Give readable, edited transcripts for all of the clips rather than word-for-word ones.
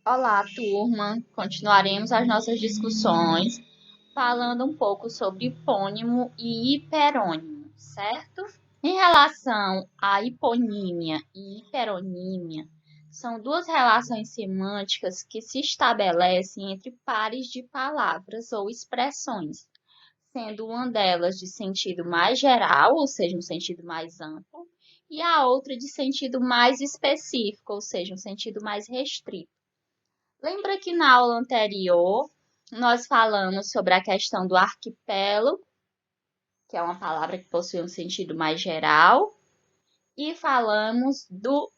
Olá, turma! Continuaremos as nossas discussões falando um pouco sobre hipônimo e hiperônimo, certo? Em relação à hiponímia e hiperonímia, são duas relações semânticas que se estabelecem entre pares de palavras ou expressões, sendo uma delas de sentido mais geral, ou seja, um sentido mais amplo, e a outra de sentido mais específico, ou seja, um sentido mais restrito. Lembra que na aula anterior nós falamos sobre a questão do arquipélago, que é uma palavra que possui um sentido mais geral, e falamos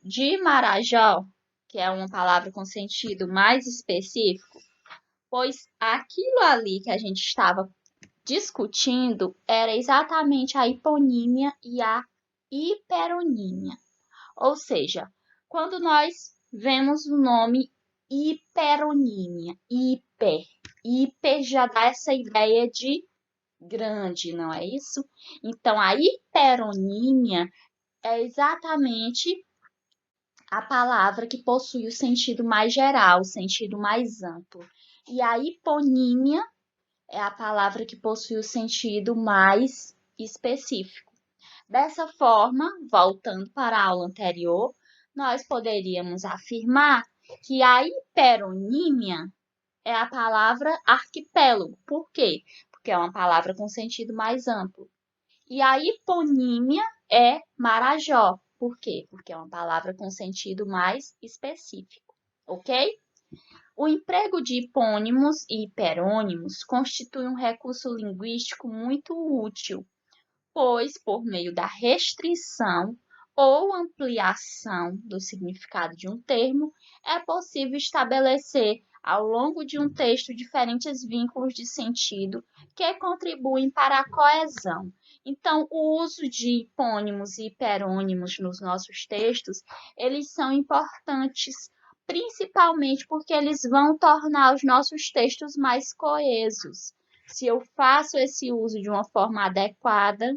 de Marajó, que é uma palavra com sentido mais específico, pois aquilo ali que a gente estava discutindo era exatamente a hiponímia e a hiperonímia. Ou seja, quando nós vemos o nome hiperonímia, hiper já dá essa ideia de grande, não é isso? Então, a hiperonímia é exatamente a palavra que possui o sentido mais geral, o sentido mais amplo. E a hiponímia é a palavra que possui o sentido mais específico. Dessa forma, voltando para a aula anterior, nós poderíamos afirmar que a hiperonímia é a palavra arquipélago. Por quê? Porque é uma palavra com sentido mais amplo. E a hiponímia é Marajó. Por quê? Porque é uma palavra com sentido mais específico. Ok? O emprego de hipônimos e hiperônimos constitui um recurso linguístico muito útil, pois, por meio da restrição ou ampliação do significado de um termo, é possível estabelecer ao longo de um texto diferentes vínculos de sentido que contribuem para a coesão. Então, o uso de hipônimos e hiperônimos nos nossos textos, eles são importantes, principalmente porque eles vão tornar os nossos textos mais coesos. Se eu faço esse uso de uma forma adequada,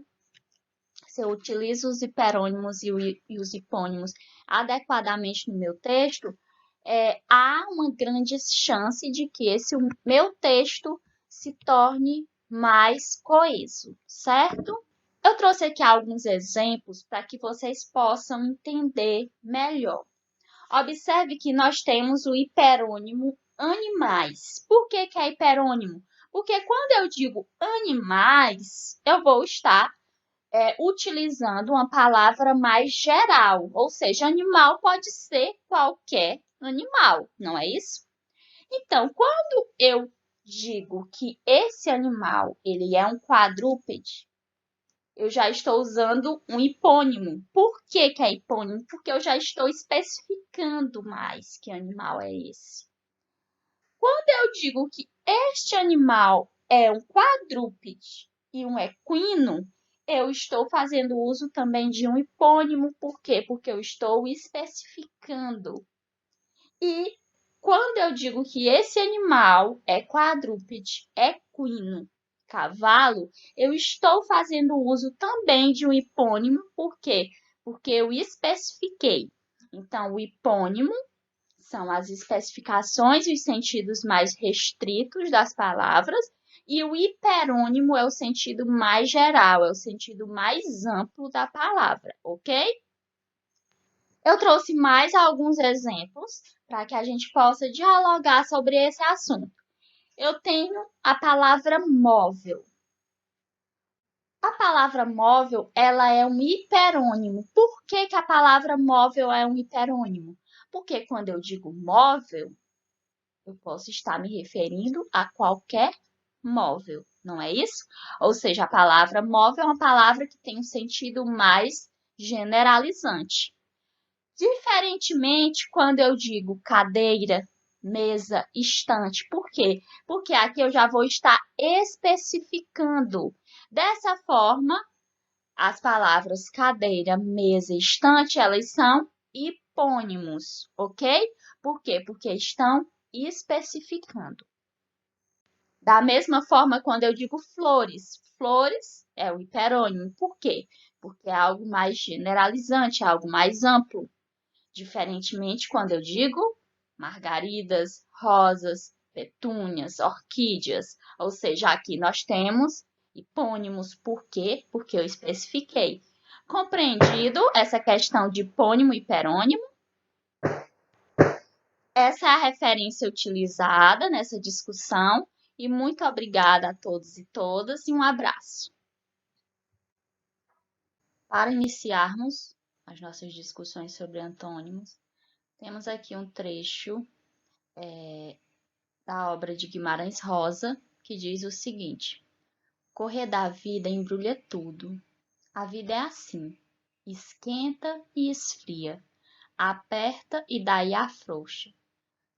se eu utilizo os hiperônimos e os hipônimos adequadamente no meu texto, há uma grande chance de que esse meu texto se torne mais coeso, certo? Eu trouxe aqui alguns exemplos para que vocês possam entender melhor. Observe que nós temos o hiperônimo animais. Por que é hiperônimo? Porque quando eu digo animais, eu vou estar utilizando uma palavra mais geral, ou seja, animal pode ser qualquer animal, não é isso? Então, quando eu digo que esse animal ele é um quadrúpede, eu já estou usando um hipônimo. Por que é hipônimo? Porque eu já estou especificando mais que animal é esse. Quando eu digo que este animal é um quadrúpede e um equino, eu estou fazendo uso também de um hipônimo. Por quê? Porque eu estou especificando. E quando eu digo que esse animal é quadrúpede, equino, cavalo, eu estou fazendo uso também de um hipônimo. Por quê? Porque eu especifiquei. Então, o hipônimo são as especificações e os sentidos mais restritos das palavras, e o hiperônimo é o sentido mais geral, é o sentido mais amplo da palavra, ok? Eu trouxe mais alguns exemplos para que a gente possa dialogar sobre esse assunto. Eu tenho a palavra móvel. A palavra móvel, ela é um hiperônimo. Por que a palavra móvel é um hiperônimo? Porque quando eu digo móvel, eu posso estar me referindo a qualquer móvel, não é isso? Ou seja, a palavra móvel é uma palavra que tem um sentido mais generalizante. Diferentemente, quando eu digo cadeira, mesa, estante. Por quê? Porque aqui eu já vou estar especificando. Dessa forma, as palavras cadeira, mesa e estante, elas são hipônimos, ok? Por quê? Porque estão especificando. Da mesma forma, quando eu digo flores, flores é o hiperônimo. Por quê? Porque é algo mais generalizante, é algo mais amplo. Diferentemente, quando eu digo margaridas, rosas, petúnias, orquídeas. Ou seja, aqui nós temos hipônimos. Por quê? Porque eu especifiquei. Compreendido essa questão de hipônimo e hiperônimo? Essa é a referência utilizada nessa discussão e muito obrigada a todos e todas e um abraço. Para iniciarmos as nossas discussões sobre antônimos, temos aqui um trecho da obra de Guimarães Rosa, que diz o seguinte: correr da vida embrulha tudo. A vida é assim, esquenta e esfria, aperta e daí afrouxa,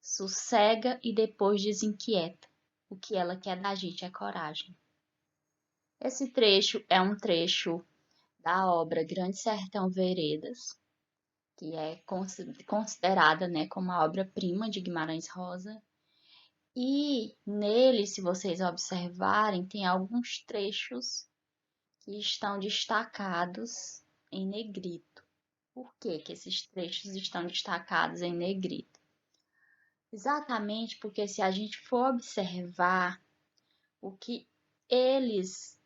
sossega e depois desinquieta. O que ela quer da gente é coragem. Esse trecho é um trecho da obra Grande Sertão Veredas, que é considerada, né, como a obra-prima de Guimarães Rosa. E nele, se vocês observarem, tem alguns trechos que estão destacados em negrito. Por que que esses trechos estão destacados em negrito? Exatamente porque se a gente for observar o que eles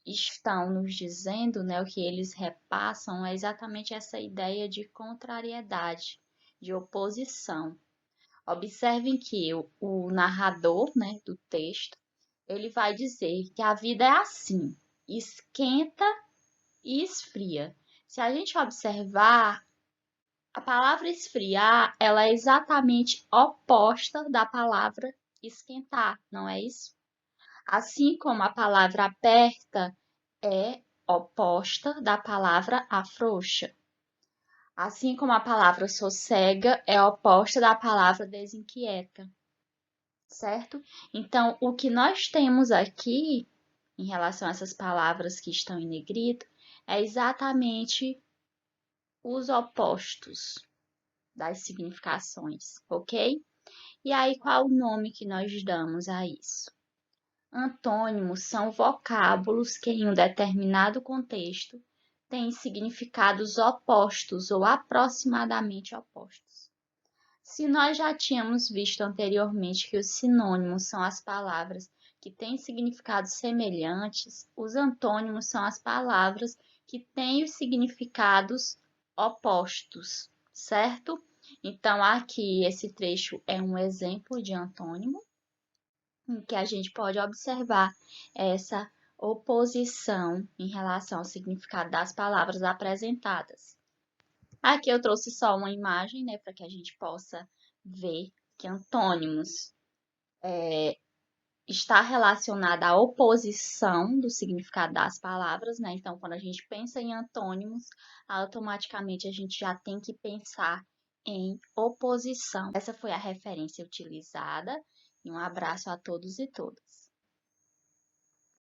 estão nos dizendo, né, o que eles repassam é exatamente essa ideia de contrariedade, de oposição. Observem que o narrador, né, do texto, ele vai dizer que a vida é assim, esquenta e esfria. Se a gente observar, a palavra esfriar, ela é exatamente oposta da palavra esquentar, não é isso? Assim como a palavra aperta é oposta da palavra afrouxa. Assim como a palavra sossega é oposta da palavra desinquieta, certo? Então, o que nós temos aqui, em relação a essas palavras que estão em negrito, é exatamente os opostos das significações, ok? E aí, qual o nome que nós damos a isso? Antônimos são vocábulos que, em um determinado contexto, têm significados opostos ou aproximadamente opostos. Se nós já tínhamos visto anteriormente que os sinônimos são as palavras que têm significados semelhantes, os antônimos são as palavras que têm os significados opostos, certo? Então, aqui esse trecho é um exemplo de antônimo, em que a gente pode observar essa oposição em relação ao significado das palavras apresentadas. Aqui eu trouxe só uma imagem, né, para que a gente possa ver que antônimos está relacionada à oposição do significado das palavras, né? Então, quando a gente pensa em antônimos, automaticamente a gente já tem que pensar em oposição. Essa foi a referência utilizada e um abraço a todos e todas.